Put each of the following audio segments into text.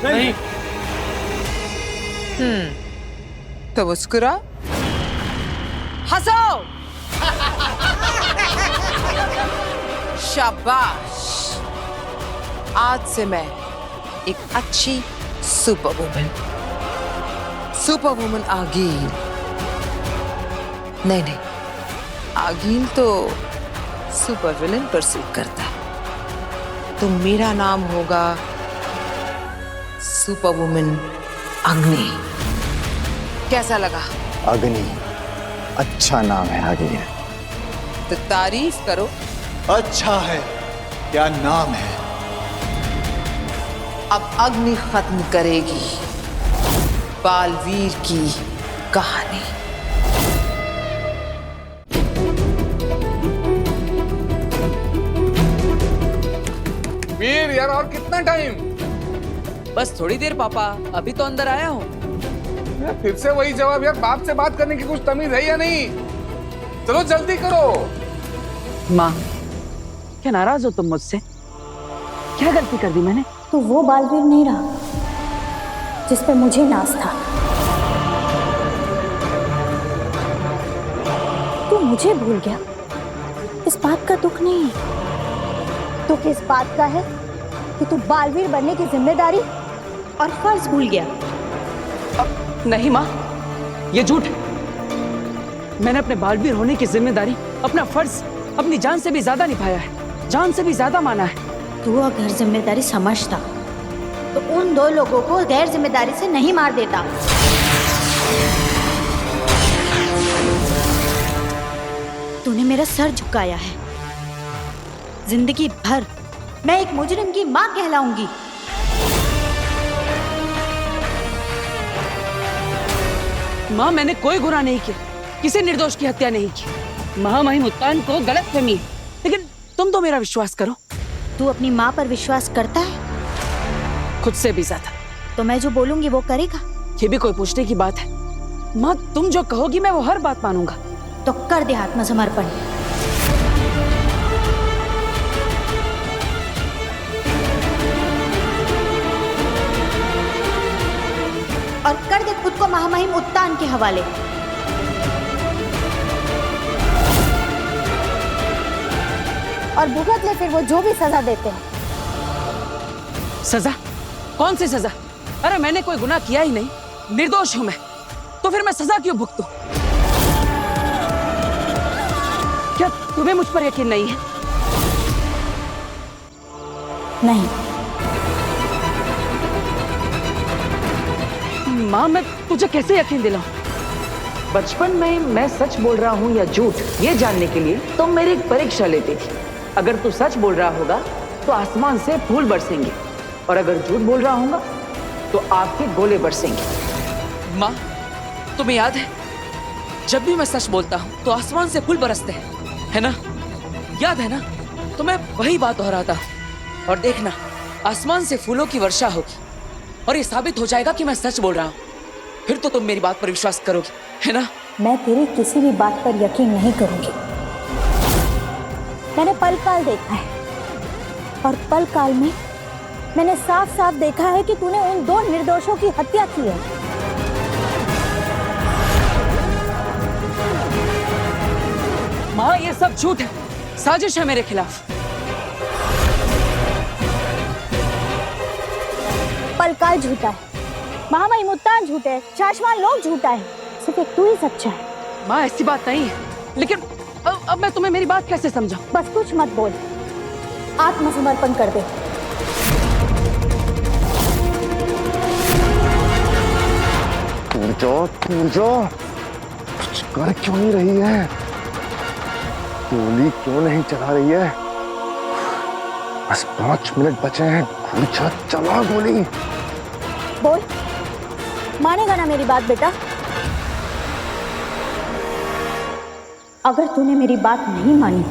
नहीं। तो मुस्कुरा, हंसो। शाबाश। आज से मैं एक अच्छी सुपर वुमन आगील। नहीं, आगील तो सुपर विलन पर सूट करता है। तो मेरा नाम होगा सुपर वुमन अग्नि। कैसा लगा? अग्नि अच्छा नाम है आगे। तो तारीफ करो। अच्छा है, क्या नाम है? अब अग्नि खत्म करेगी बालवीर की कहानी। वीर यार, और कितना टाइम? बस थोड़ी देर पापा, अभी तो अंदर आया हूँ। फिर से वही जवाब यार, बाप से बात करने की कुछ तमीज है या नहीं? चलो जल्दी करो। माँ, क्या नाराज हो तुम मुझसे? क्या गलती कर दी मैंने? तो वो बालवीर नहीं रहा जिस पे मुझे नाज था। तू मुझे भूल गया, इस बात का दुख नहीं है। दुख इस बात का है कि तू बालवीर बनने की जिम्मेदारी और फर्ज भूल गया। नहीं माँ, ये झूठ है। मैंने अपने बालवीर होने की जिम्मेदारी, अपना फर्ज अपनी जान से भी ज्यादा निभाया है, जान से भी ज्यादा माना है। तू अगर जिम्मेदारी समझता तो उन दो लोगों को गैर जिम्मेदारी से नहीं मार देता। तूने मेरा सर झुकाया है। जिंदगी भर मैं एक मुजरिम की मां कहलाऊंगी। माँ, मैंने कोई गुनाह नहीं किया, किसी निर्दोष की हत्या नहीं की। महामहिम उत्तान को गलतफहमी है, लेकिन तुम तो मेरा विश्वास करो। तू अपनी माँ पर विश्वास करता है? खुद से भी ज्यादा। तो मैं जो बोलूंगी वो करेगा? ये भी कोई पूछने की बात है? माँ, तुम जो कहोगी मैं वो हर बात मानूंगा। तो कर दे आत्मसमर्पण। और कर दे खुद को महामहिम उत्तान के हवाले। और भुगत ले फिर वो जो भी सजा देते हैं। सजा? कौन सी सजा? अरे मैंने कोई गुनाह किया ही नहीं, निर्दोष हूं मैं, तो फिर मैं सजा क्यों भुगतूं? क्या तुम्हें मुझ पर यकीन नहीं है? नहीं। माँ, मैं तुझे कैसे यकीन दिलाऊं? बचपन में मैं सच बोल रहा हूँ या झूठ, ये जानने के लिए तुम मेरी एक परीक्षा लेती थी। अगर तू सच बोल रहा होगा तो आसमान से फूल बरसेंगे, और अगर झूठ बोल रहा होगा तो आपके गोले बरसेंगे। माँ, तुम्हें याद है जब भी मैं सच बोलता हूँ तो आसमान से फूल बरसते हैं, है ना? याद है ना? तो मैं वही बात दोहराता हूँ। और देखना, आसमान से फूलों की वर्षा होगी और ये साबित हो जाएगा कि मैं सच बोल रहा हूँ। फिर तो तुम मेरी बात पर विश्वास करोगी, है ना? मैं तेरी किसी भी बात पर यकीन नहीं करूंगी। मैंने पल काल देखा है, और पल काल में मैंने साफ साफ देखा है कि तूने उन दो निर्दोषों की हत्या की है। माँ, ये सब झूठ है, साजिश है मेरे खिलाफ। पलकाल झूठा है, महामहिम उत्तान झूठे है, शाश्वान लोग झूठा है, सिर्फ एक तू ही सच्चा है। माँ, ऐसी बात नहीं है, लेकिन अब मैं तुम्हें मेरी बात कैसे समझाऊं? बस कुछ मत बोल, आत्मसमर्पण कर दे। पूजो, कुछ कर क्यों नहीं रही है? गोली क्यों नहीं चला रही है? बस 5 मिनट बचे हैं। पूजा, चला गोली। बोल, मानेगा ना मेरी बात बेटा? अगर तूने मेरी बात नहीं मानी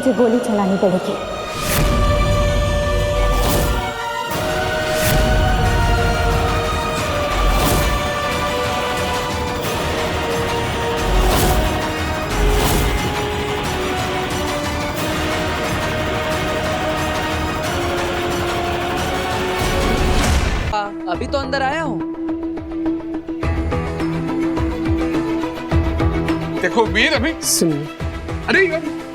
मुझे गोली चलानी पड़ेगी। अभी तो अंदर आया हूँ। देखो वीर, अभी सुनिए, अरे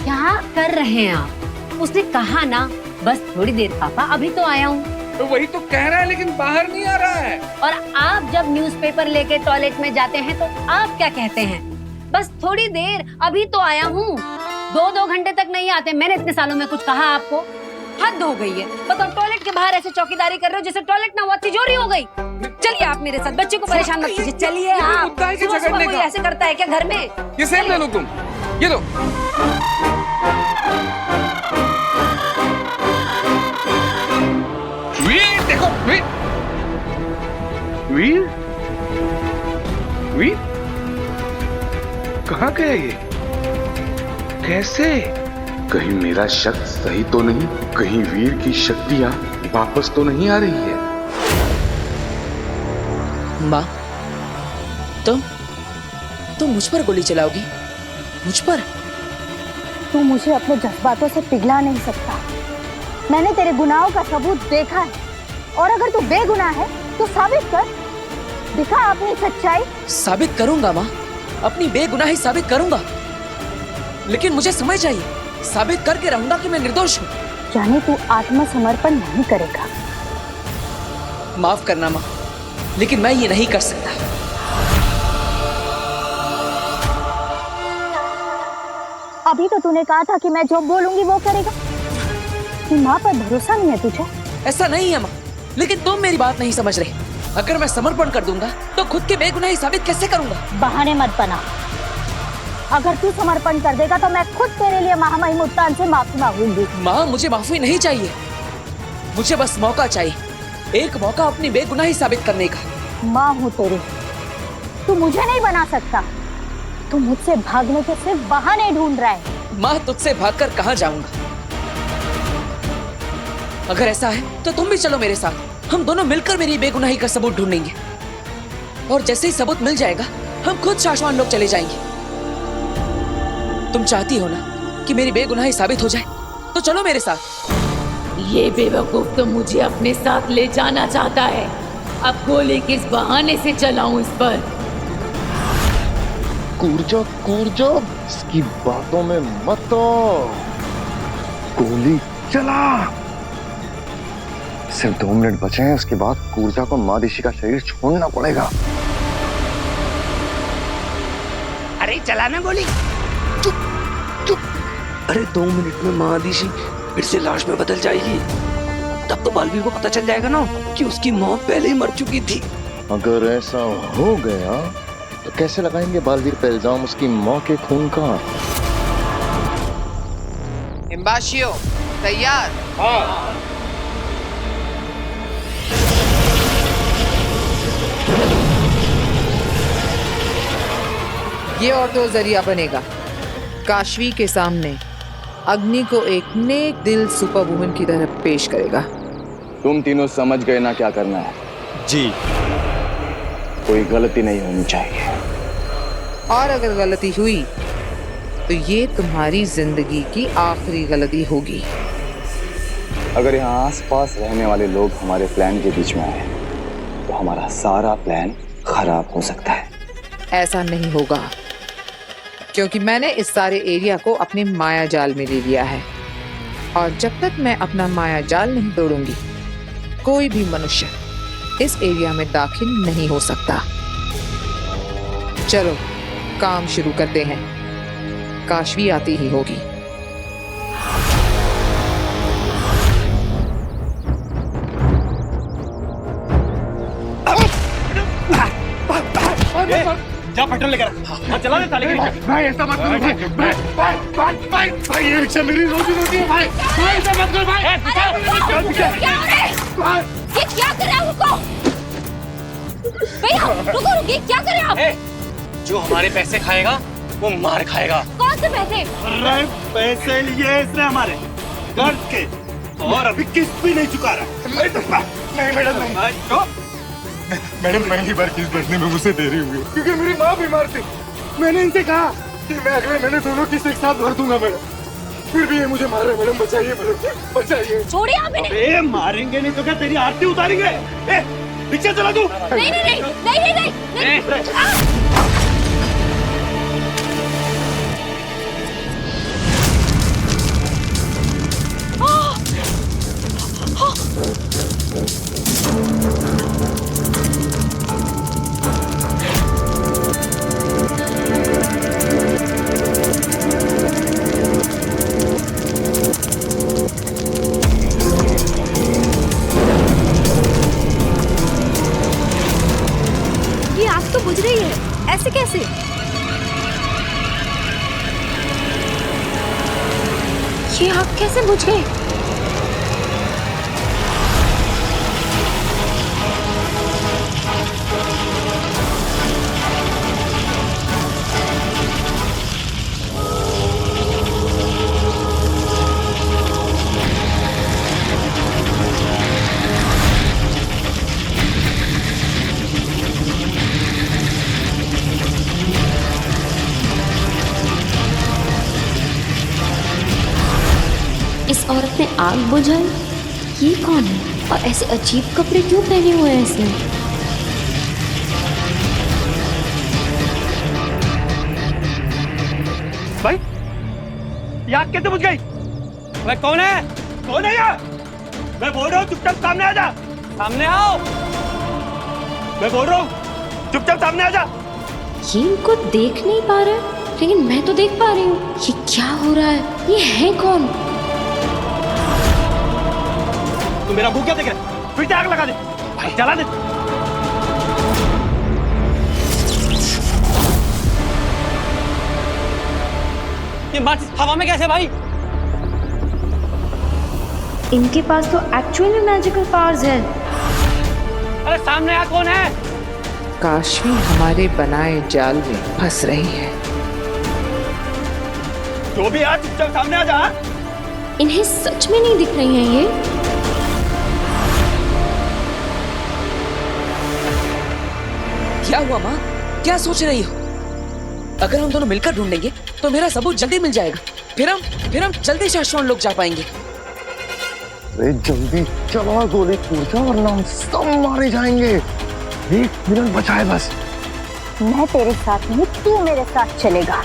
क्या कर रहे हैं आप? उसने कहा ना बस थोड़ी देर पापा, अभी तो आया हूँ। तो वही तो कह रहा है लेकिन बाहर नहीं आ रहा है। और आप जब न्यूज़पेपर लेके टॉयलेट में जाते हैं तो आप क्या कहते हैं? बस थोड़ी देर, अभी तो आया हूँ। 2-2 घंटे तक नहीं आते। मैंने इतने सालों में कुछ कहा आपको? हद हो गई है। बताओ, टॉयलेट के बाहर ऐसे चौकीदारी कर रहे हो जैसे टॉयलेट ना हुआ तिजोरी हो गई। चलिए आप मेरे साथ, बच्चे को परेशान मत कीजिए। चलिए आप। मुद्दा है कि सुबह सुबह झगड़ने कोई का। ऐसे करता है क्या घर में? ये सेब ले लो तुम, ये लो। वीर देखो, वीर वीर वीर कहाँ गया ये? कैसे? कहीं मेरा शक सही तो नहीं? कहीं वीर की शक्तियां वापस तो नहीं आ रही है? माँ, तुम मुझ पर गोली चलाओगी? मुझ पर? तू मुझे अपने जज्बातों से पिघला नहीं सकता। मैंने तेरे गुनाहों का सबूत देखा है, और अगर तू बेगुनाह है तो साबित कर, दिखा अपनी सच्चाई। साबित करूंगा माँ, अपनी बेगुनाही साबित करूंगा, लेकिन मुझे समय चाहिए। साबित करके रहूंगा कि मैं निर्दोष हूँ। यानी तू आत्मसमर्पण नहीं करेगा? माफ करना माँ, लेकिन मैं ये नहीं कर सकता। अभी तो तूने कहा था कि मैं जो बोलूंगी वो करेगा। कि माँ पर भरोसा नहीं है तुझे? ऐसा नहीं है माँ, लेकिन तुम मेरी बात नहीं समझ रहे। अगर मैं समर्पण कर दूंगा तो खुद की बेगुनाही साबित कैसे करूंगा? बहाने मत बना। अगर तू समर्पण कर देगा तो मैं खुद तेरे लिए महामहिम उत्तान से माफी मांगूंगी। माँ, मुझे माफी नहीं चाहिए, मुझे बस मौका चाहिए, एक मौका अपनी बेगुनाही साबित करने का। माँ हूँ तेरी, तू मुझे नहीं बना सकता। तू मुझसे भागने के सिर्फ बहाने ढूंढ रहा है। माँ, तुझसे भागकर कहाँ जाऊंगा? अगर ऐसा है तो तुम भी चलो मेरे साथ। हम दोनों मिलकर मेरी बेगुनाही का सबूत ढूंढेंगे, और जैसे ही सबूत मिल जाएगा हम खुद शाश्वान लोग चले जाएंगे। तुम चाहती हो ना कि मेरी बेगुनाही साबित हो जाए, तो चलो मेरे साथ। ये बेवकूफ तो मुझे अपने साथ ले जाना चाहता है। अब गोली किस बहाने से चलाऊं इस पर? कूर जा, इसकी बातों में मत आओ। गोली चला। सिर्फ 2 मिनट बचे हैं, उसके बाद कूर्जा को मादिशी का शरीर छोड़ना पड़ेगा। अरे चलाना गोली। चुप। अरे 2 मिनट में महादिशी फिर से लाश में बदल जाएगी। तब तो बालवीर को पता चल जाएगा ना कि उसकी मौत पहले ही मर चुकी थी। अगर ऐसा हो गया तो कैसे लगाएंगे बालवीर पे इल्जाम उसकी माँ के खून का? हिम्बाशियो तैयार? हाँ। ये और तो जरिया बनेगा काशवी के सामने अग्नि को एक नेक दिल सुपर वुमन की तरह पेश करेगा। तुम तीनों समझ गए ना क्या करना है? जी। कोई गलती नहीं होनी चाहिए। और अगर गलती हुई तो ये तुम्हारी जिंदगी की आखिरी गलती होगी। अगर यहाँ आसपास रहने वाले लोग हमारे प्लान के बीच में आए तो हमारा सारा प्लान खराब हो सकता है। ऐसा नहीं होगा, क्योंकि मैंने इस सारे एरिया को अपने माया जाल में ले लिया है, और जब तक मैं अपना माया जाल नहीं तोड़ूंगी कोई भी मनुष्य इस एरिया में दाखिल नहीं हो सकता। चलो काम शुरू करते हैं, काशवी आती ही होगी। जा पेट्रोल लेकर आ। चला दे ताले की। भाई ऐसा मत करो भाई ये रिक्शा मेरी रोजी रोटी है भाई ऐसा मत करो भाई। ये क्या कर रहे हो? रुको भैया, रुको, ये क्या कर रहे हो आप? जो हमारे पैसे खाएगा वो मार खाएगा। कौन से पैसे? अरे पैसे लिए इसने हमारे घर के, और अभी किस्त भी नहीं चुका रहा। नहीं मैडम नहीं। तो मैडम पहली बार किस्त भरने में मुझसे देरी हुई क्योंकि मेरी माँ बीमार थी। मैंने इनसे कहा कि मैं अगले महीने दोनों किस्त एक साथ भर दूंगा मैडम, फिर भी ये मुझे मार रहे। मैडम बचाइए, मैडम बचाइए। छोड़िए आप इन्हें। अरे मारेंगे नहीं तो क्या तेरी आरती उतारेंगे? ए, रिक्शा चला तू। नहीं नहीं नहीं नहीं नहीं नहीं, नहीं। ये आग तो बुझ रही है, ऐसे कैसे? ये आग कैसे बुझ गई? इस औरत ने आग बुझाई। ये कौन है और ऐसे अजीब कपड़े क्यों पहने हुए हैं इसने? भाई ये आग कैसे बुझ गई? भाई कौन है? कौन है यार? मैं बोल रहा हूँ चुपचाप सामने आ जा। सामने आओ। मैं बोल रहा हूँ चुपचाप सामने आ जा। ये इनको देख नहीं पा रहा, लेकिन मैं तो देख पा रही हूँ। ये क्या हो रहा है? ये है कौन? तू मेरा मुंह क्या देख रहा है? फिर से आग लगा दे, जला दे। ये माचिस हवा में कैसे भाई? इनके पास तो एक्चुअली मैजिकल पावर्स है। अरे सामने आ, कौन है? काशवी हमारे बनाए जाल में फंस रही है। जो भी आ, चुपचाप सामने आ जा। इन्हें सच में नहीं दिख रही हैं ये। क्या हुआ माँ? क्या सोच रही हो? अगर हम दोनों मिलकर ढूंढेंगे तो मेरा सबूत जल्दी मिल जाएगा। फिर हम जल्दी शाश्वत लोग जा पाएंगे। अरे जल्दी चला, गोली कूद जा वरना हम सब मारे जाएंगे। 1 मिनट बचा है बस। मैं तेरे साथ नहीं, तू मेरे साथ चलेगा।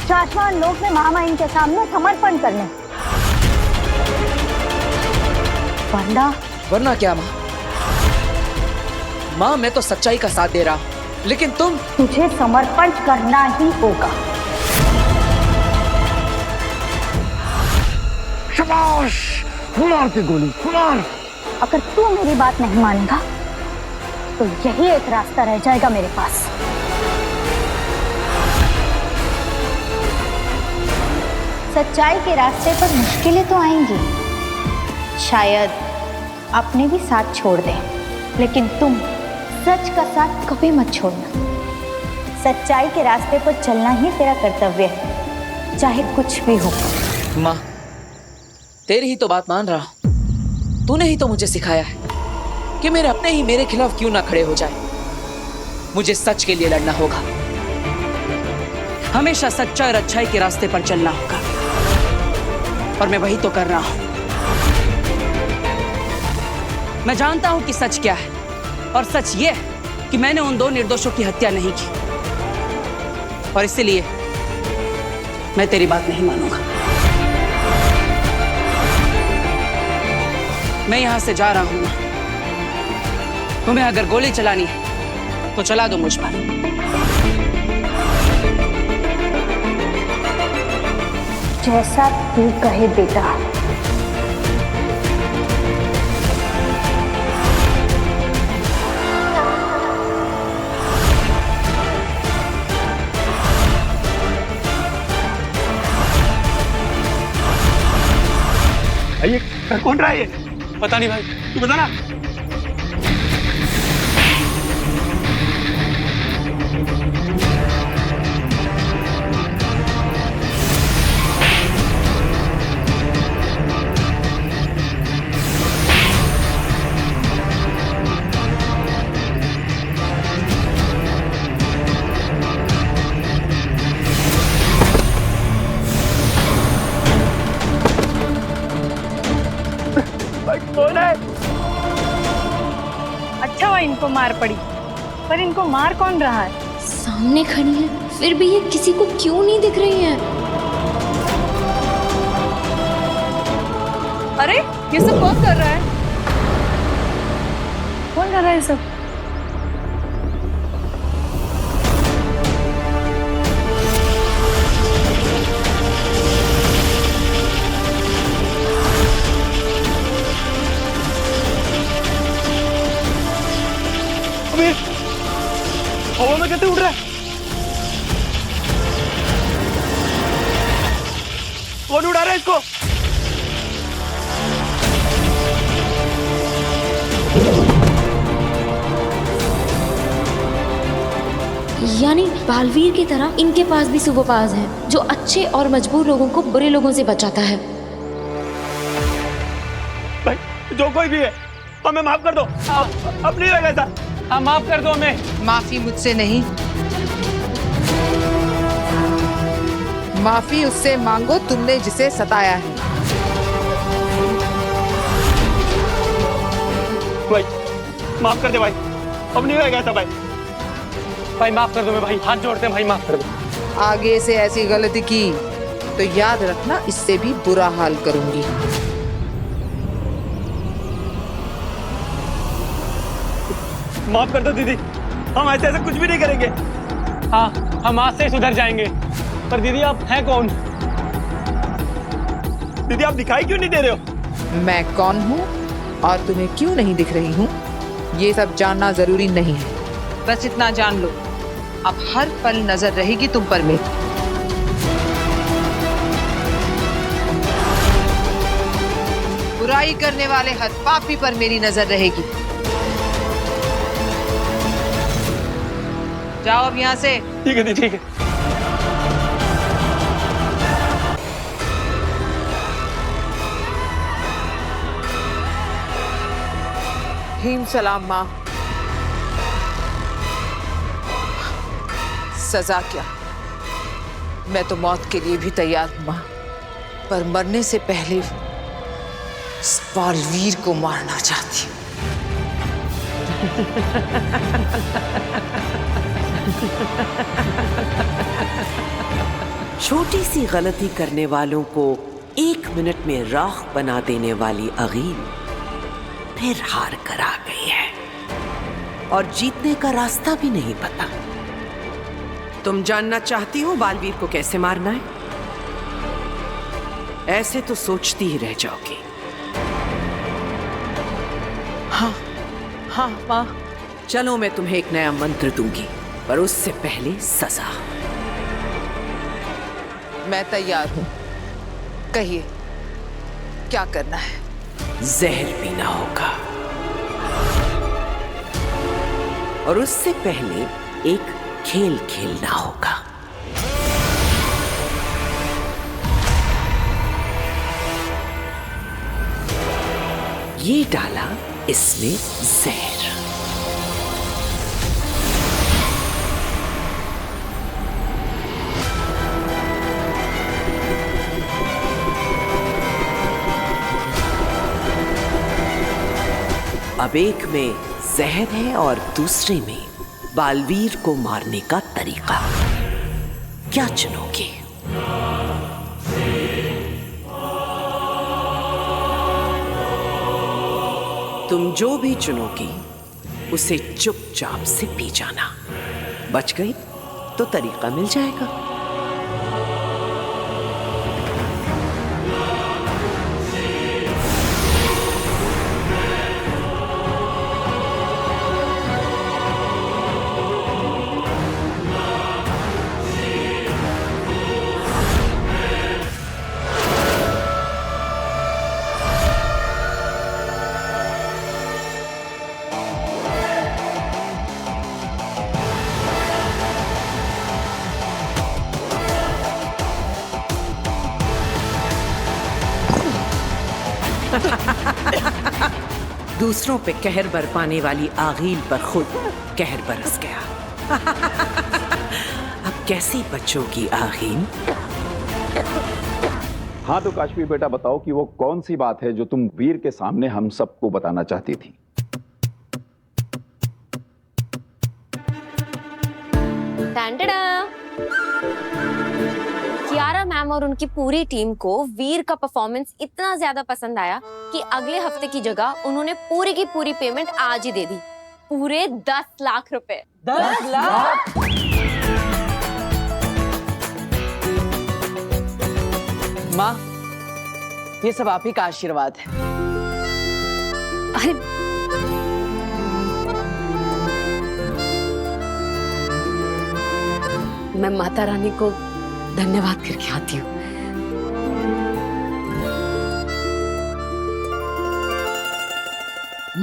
शाश्वत लोग में महामाइन के सामने समर्पण करने। वरना क्या माँ? माँ मैं तो सच्चाई का साथ दे रहा हूँ, लेकिन तुझे समर्पण करना ही होगा। शाबाश, मार के गोली मार। अगर तू मेरी बात नहीं मानेगा तो यही एक रास्ता रह जाएगा मेरे पास। सच्चाई के रास्ते पर मुश्किलें तो आएंगी, शायद अपने भी साथ छोड़ दें, लेकिन तुम सच का साथ कभी मत छोड़ना। सच्चाई के रास्ते पर चलना ही तेरा कर्तव्य है, चाहे कुछ भी हो। माँ तेरी ही तो बात मान रहा हूँ। तूने ही तो मुझे सिखाया है कि मेरे अपने ही मेरे खिलाफ क्यों ना खड़े हो जाए। मुझे सच के लिए लड़ना होगा, हमेशा सच्चाई और अच्छाई के रास्ते पर चलना होगा, और मैं वही तो कर रहा हूं। मैं जानता हूं कि सच क्या है, और सच ये है कि मैंने उन 2 निर्दोषों की हत्या नहीं की, और इसलिए मैं तेरी बात नहीं मानूंगा। मैं यहां से जा रहा हूं। तुम्हें अगर गोली चलानी है तो चला दो मुझ पर। जैसा तू कहे बेटा। ये कौन रहा है? ये पता नहीं भाई, तू बता ना। कौन है? अच्छा हुआ इनको मार पड़ी, पर इनको मार कौन रहा है? सामने खड़ी है, फिर भी ये किसी को क्यों नहीं दिख रही है? अरे ये सब कौन कर रहा है? कौन कर रहा है सब? हवा में कैसे उड़ रहा है? कौन उड़ा रहा है इसको? यानी बालवीर की तरह इनके पास भी सुपरपावर्स हैं, जो अच्छे और मजबूर लोगों को बुरे लोगों से बचाता है। भाई जो कोई भी है हमें माफ कर दो, अब नहीं रहेगा ऐसा। हाँ माफ कर दो हमें। माफी मुझसे नहीं, माफी उससे मांगो तुमने जिसे सताया है। भाई माफ कर दे भाई, अब नहीं रहेगा ऐसा भाई। भाई माफ कर दो मैं, भाई हाथ जोड़ते हैं भाई, माफ कर दो। आगे से ऐसी गलती की तो याद रखना इससे भी बुरा हाल करूंगी। माफ कर दो दीदी, हम ऐसे ऐसे कुछ भी नहीं करेंगे। हाँ हम आज से ही सुधर जाएंगे। पर दीदी आप हैं कौन? दीदी आप दिखाई क्यों नहीं दे रहे हो? मैं कौन हूँ और तुम्हें क्यों नहीं दिख रही हूँ, ये सब जानना जरूरी नहीं है। बस इतना जान लो, अब हर पल नजर रहेगी तुम पर मेरी। बुराई करने वाले हर पापी पर मेरी नजर रहेगी। जाओ अब यहाँ से। ठीक है दीदी, ठीक है। हीम सलाम माँ। सजा क्या, मैं तो मौत के लिए भी तैयार हूँ माँ, पर मरने से पहले इस बालवीर को मारना चाहती हूँ। छोटी सी गलती करने वालों को 1 मिनट में राख बना देने वाली अगील फिर हार कर आ गई है और जीतने का रास्ता भी नहीं पता। तुम जानना चाहती हो बालवीर को कैसे मारना है? ऐसे तो सोचती ही रह जाओगी। हाँ माँ। चलो मैं तुम्हें एक नया मंत्र दूंगी, पर उससे पहले सजा। मैं तैयार हूँ, कहिए क्या करना है? जहर पीना होगा और उससे पहले एक खेल खेलना होगा। ये डाला इसमें जहर। अब एक में जहर है और दूसरे में बालवीर को मारने का तरीका। क्या चुनोगे? तुम जो भी चुनोगी उसे चुपचाप से पी जाना। बच गई तो तरीका मिल जाएगा। दूसरों पे कहर बरपाने वाली आगील पर खुद कहर बरस गया। अब कैसे बचोगी आगील? हाँ तो काशवी बेटा बताओ कि वो कौन सी बात है जो तुम वीर के सामने हम सबको बताना चाहती थी। कियारा मैम और उनकी पूरी टीम को वीर का परफॉर्मेंस इतना ज्यादा पसंद आया कि अगले हफ्ते की जगह उन्होंने पूरी की पूरी पेमेंट आज ही दे दी, पूरे 10 लाख रुपए। 10 लाख? माँ, ये सब आप ही का आशीर्वाद है। अरे मैं माता रानी को धन्यवाद करके आती हूँ।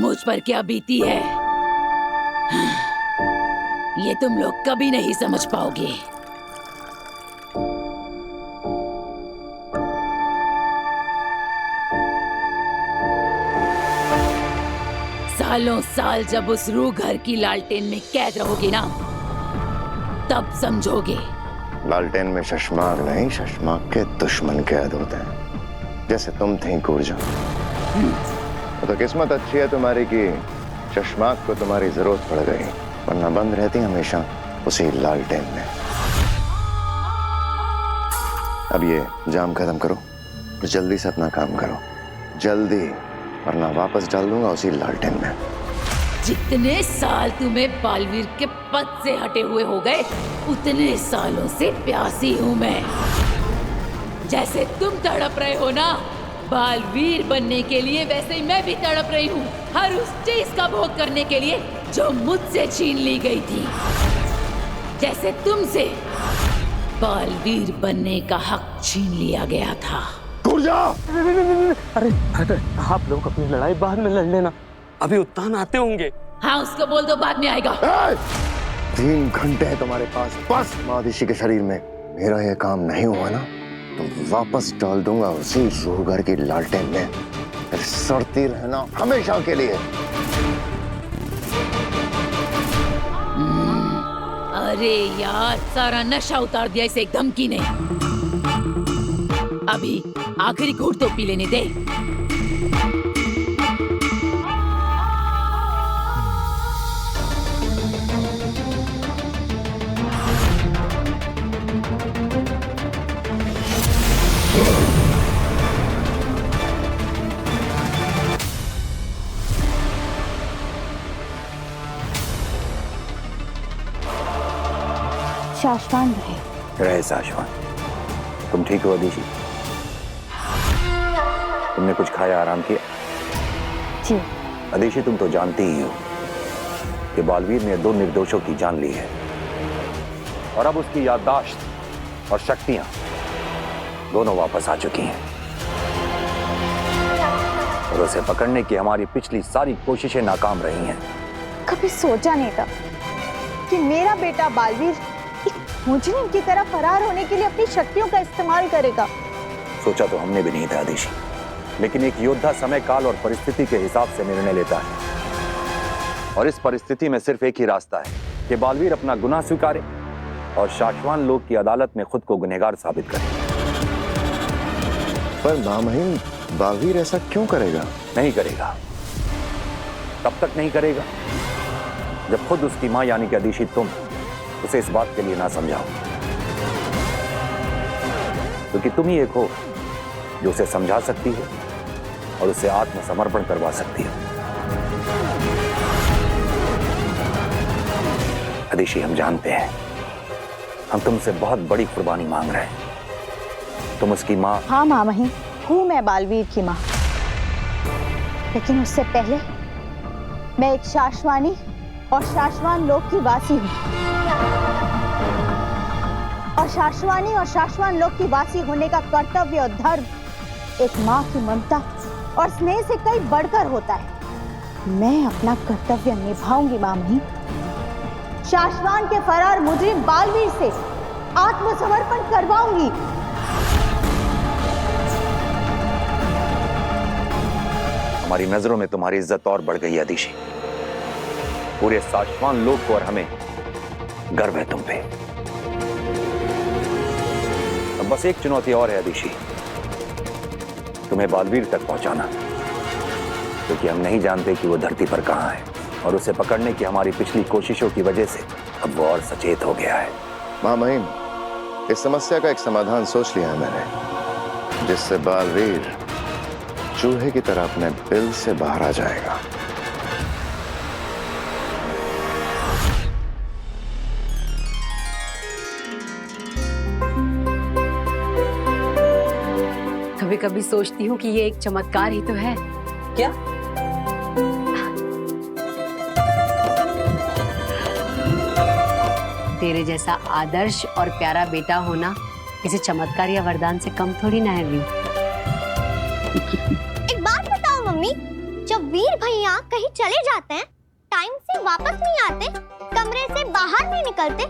मुझ पर क्या बीती है ये तुम लोग कभी नहीं समझ पाओगे। सालों साल जब उस रूह घर की लालटेन में कैद रहोगे ना, तब समझोगे। लालटेन में शशमाक नहीं, शशमाक के दुश्मन कैद होते हैं, जैसे तुम थी कूरजा। तो किस्मत अच्छी है तुम्हारी कि शशमाक को तुम्हारी जरूरत पड़ गई, वरना बंद रहती हमेशा उसी लालटेन में। अब ये जाम खत्म करो और जल्दी से अपना काम करो, जल्दी, वरना वापस डाल दूंगा उसी लालटेन में। जितने साल तुम्हें बालवीर के पद से हटे हुए हो गए, उतने सालों से प्यासी हूं मैं। जैसे तुम तड़प रहे हो ना बालवीर बनने के लिए, वैसे ही मैं भी तड़प रही हूँ हर उस चीज का भोग करने के लिए जो मुझसे छीन ली गई थी। जैसे तुमसे बालवीर बनने का हक छीन लिया गया था। अरे आप लोग अपनी लड़ाई बाद में लड़ लेना, अभी उत्तान आते होंगे। हाँ उसको बोल दो बाद में आएगा। 3 घंटे है तुम्हारे पास, बस। महादिशी के शरीर में मेरा ये काम नहीं हुआ ना तो वापस डाल दूंगा उसी रूहगर की लालटेन में, फिर सड़ती रहना हमेशा के लिए। अरे यार, सारा नशा उतार दिया इसे एक धमकी ने। अभी आखिरी घूंट तो पी लेने दे। शाश्वान रहे शाश्वान। तुम ठीक हो अदिशी? तुमने कुछ खाया, आराम किया? जी। अदिशी तुम तो जानती ही हो कि बालवीर ने 2 निर्दोषों की जान ली है और अब उसकी याददाश्त और शक्तियां दोनों वापस आ चुकी हैं और उसे पकड़ने की हमारी पिछली सारी कोशिशें नाकाम रही हैं। कभी सोचा नहीं था कि मेरा बेटा बालवीर एक मुजरिम की तरह फरार होने के लिए अपनी शक्तियों का इस्तेमाल करेगा। सोचा तो हमने भी नहीं था अदिशी, लेकिन एक योद्धा समय, काल और परिस्थिति के हिसाब से निर्णय लेता है और इस परिस्थिति में सिर्फ एक ही रास्ता है कि बालवीर अपना गुनाह स्वीकारे और शाश्वान लोग की अदालत में खुद को गुनहगार साबित करे। पर मामहीन, बालवीर ऐसा क्यों करेगा? नहीं करेगा, तब तक नहीं करेगा जब खुद उसकी मां यानी कि अदिशी तुम उसे इस बात के लिए ना समझाओ, क्योंकि तुम ही एक हो जो उसे समझा सकती हो और उसे आत्मसमर्पण करवा सकती हो। अदिशी, हम जानते हैं हम तुमसे बहुत बड़ी कुर्बानी मांग रहे हैं। तुम उसकी माँ। हाँ माँ वही हूँ मैं बालवीर की माँ, लेकिन उससे पहले मैं एक शाश्वानी और शाश्वान लोक की वासी हूँ और शाश्वानी और शाश्वान लोक की वासी होने का कर्तव्य और धर्म एक माँ की ममता और स्नेह से कई बढ़कर होता है। मैं अपना कर्तव्य निभाऊंगी मामी। शाश्वान के फरार मुजरिम बालवीर से आत्मसमर्पण करवाऊंगी। हमारी नजरों में तुम्हारी इज्जत और बढ़ गई अदिशी। पूरे शाश्वान लोक को और हमें गर्व है तुम पे। अब बस एक चुनौती और है अदिशी, तुम्हें बालवीर तक पहुंचाना, क्योंकि हम नहीं जानते कि वो धरती पर कहाँ है, और उसे पकड़ने की हमारी पिछली कोशिशों की वजह से अब वो और सचेत हो गया है। महामहिम, इस समस्या का एक समाधान सोच लिया है मैंने, जिससे बालवीर चूहे की तरह अपने बिल से बाहर आ जाएगा। कभी कभी सोचती हूँ कि ये एक चमत्कार ही तो है। क्या? तेरे जैसा आदर्श और प्यारा बेटा होना किसी चमत्कार या वरदान से कम थोड़ी ना है वीर। एक बात बताओ मम्मी, जब वीर भैया कहीं चले जाते हैं, टाइम से वापस नहीं आते, कमरे से बाहर नहीं निकलते,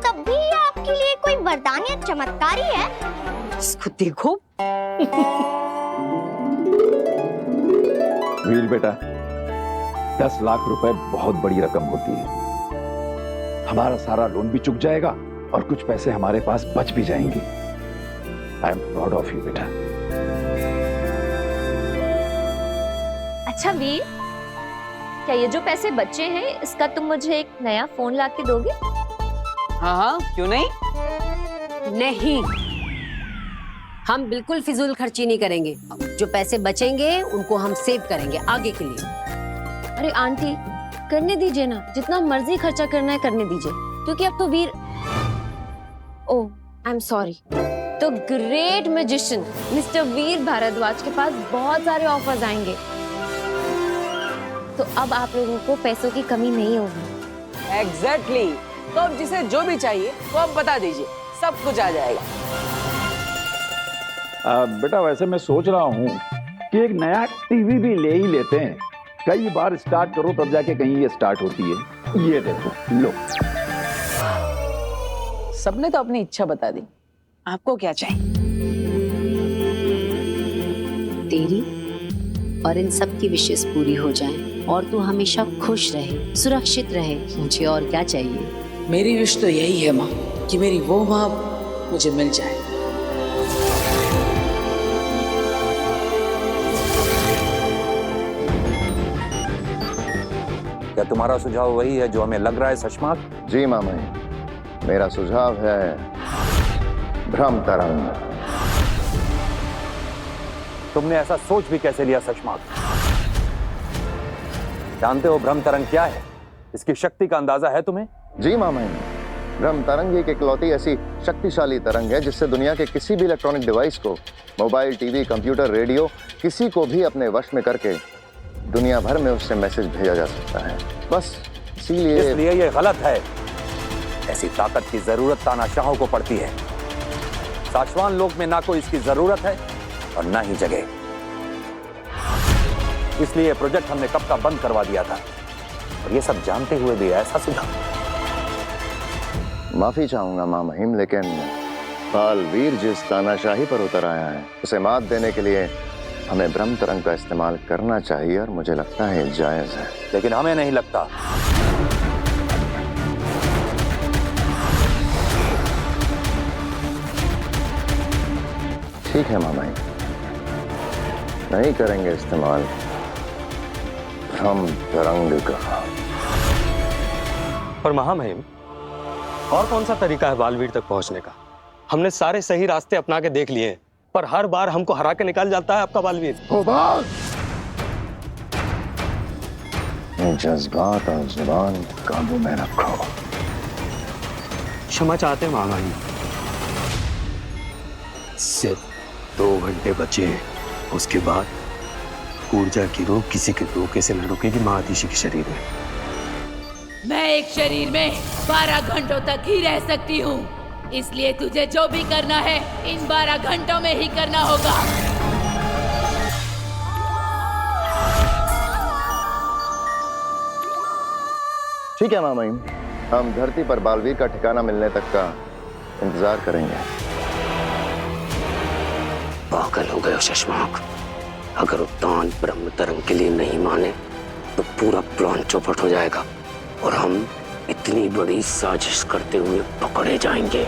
तब भी ये आपके लिए कोई वरदान या चमत्कार ही है? इसको देखो। वीर बेटा, 10 लाख रुपए बहुत बड़ी रकम होती है। हमारा सारा लोन भी चुक जाएगा और कुछ पैसे हमारे पास बच भी जाएंगे। I am proud of you बेटा। अच्छा वीर, क्या ये जो पैसे बचे हैं इसका तुम मुझे एक नया फोन ला के दोगे? हाँ हाँ, क्यों नहीं? नहीं, हम बिल्कुल फिजूल खर्ची नहीं करेंगे। जो पैसे बचेंगे उनको हम सेव करेंगे आगे के लिए। अरे आंटी, करने दीजिए ना, जितना मर्जी खर्चा करना है करने दीजिए, क्योंकि अब तो वीर, ओह आई एम सॉरी, तो ग्रेट मैजिशियन मिस्टर वीर भारद्वाज के पास बहुत सारे ऑफर्स आएंगे, तो अब आप लोगों को पैसों की कमी नहीं होगी। एग्जैक्टली। तो अब जिसे जो भी चाहिए वो आप बता दीजिए, सब कुछ आ जाएगा। बेटा, वैसे मैं सोच रहा हूँ कि एक नया टीवी भी ले ही लेते हैं। कई बार स्टार्ट करो तब जाके कहीं ये स्टार्ट होती है। ये देखो, लो। सबने तो अपनी इच्छा बता दी, आपको क्या चाहिए? तेरी और इन सब की विशेष पूरी हो जाएं और तू हमेशा खुश रहे, सुरक्षित रहे। मुझे और क्या चाहिए? मेरी विश तो यही है माँ, कि मेरी वो माँ मुझे मिल जाए। क्या तुम्हारा सुझाव वही है जो हमें लग रहा है सशमाक? जी मामई, मेरा सुझाव है भ्रम तरंग। तुमने ऐसा सोच भी कैसे लिया सशमाक? जानते हो भ्रम तरंग क्या है? इसकी शक्ति का अंदाजा है तुम्हें? जी मामई, भ्रम तरंग एक इकलौती ऐसी शक्तिशाली तरंग है जिससे दुनिया के किसी भी इलेक्ट्रॉनिक डिवाइस को, मोबाइल, टीवी, कंप्यूटर, रेडियो, किसी को भी अपने वश में करके दुनिया भर में उससे मैसेज भेजा जा सकता है। बस इसलिए ये गलत है। ऐसी ताकत की जरूरत तानाशाहों को पड़ती है। साशवान लोक में ना कोई इसकी जरूरत है और ना ही जगह। इसलिए ये प्रोजेक्ट हमने कब का बंद करवा दिया था, और ये सब जानते हुए भी ऐसा सुझाव। माफी चाहूंगा मां महिम, लेकिन बालवीर जिस तानाशाही पर उतर आया है उसे मात देने के लिए हमें भ्रम तरंग का इस्तेमाल करना चाहिए, और मुझे लगता है जायज है। लेकिन हमें नहीं लगता। ठीक है मामाई, नहीं करेंगे इस्तेमाल भ्रम तरंग का। पर महामहिम, और कौन सा तरीका है बालवीर तक पहुंचने का? हमने सारे सही रास्ते अपना के देख लिए हैं, पर हर बार हमको हरा के निकाल जाता है आपका बालवीर। जज्बात और जुबान काबू में रखो। क्षमा चाहते हैं महामहिम। सिर्फ 2 घंटे बचे हैं, उसके बाद ऊर्जा की रोक किसी के धोखे से न रुकेगी महादिशी के शरीर में। मैं एक शरीर में 12 घंटों तक ही रह सकती हूँ, इसलिए तुझे जो भी करना है इन 12 घंटों में ही करना होगा। ठीक है मामाई, हम धरती पर बालवीर का ठिकाना मिलने तक का इंतजार करेंगे। पागल हो गए हो शशमाक। अगर उद्यान ब्रह्म तरंग के लिए नहीं माने तो पूरा प्लान चौपट हो जाएगा और हम इतनी बड़ी साजिश करते हुए पकड़े जाएंगे।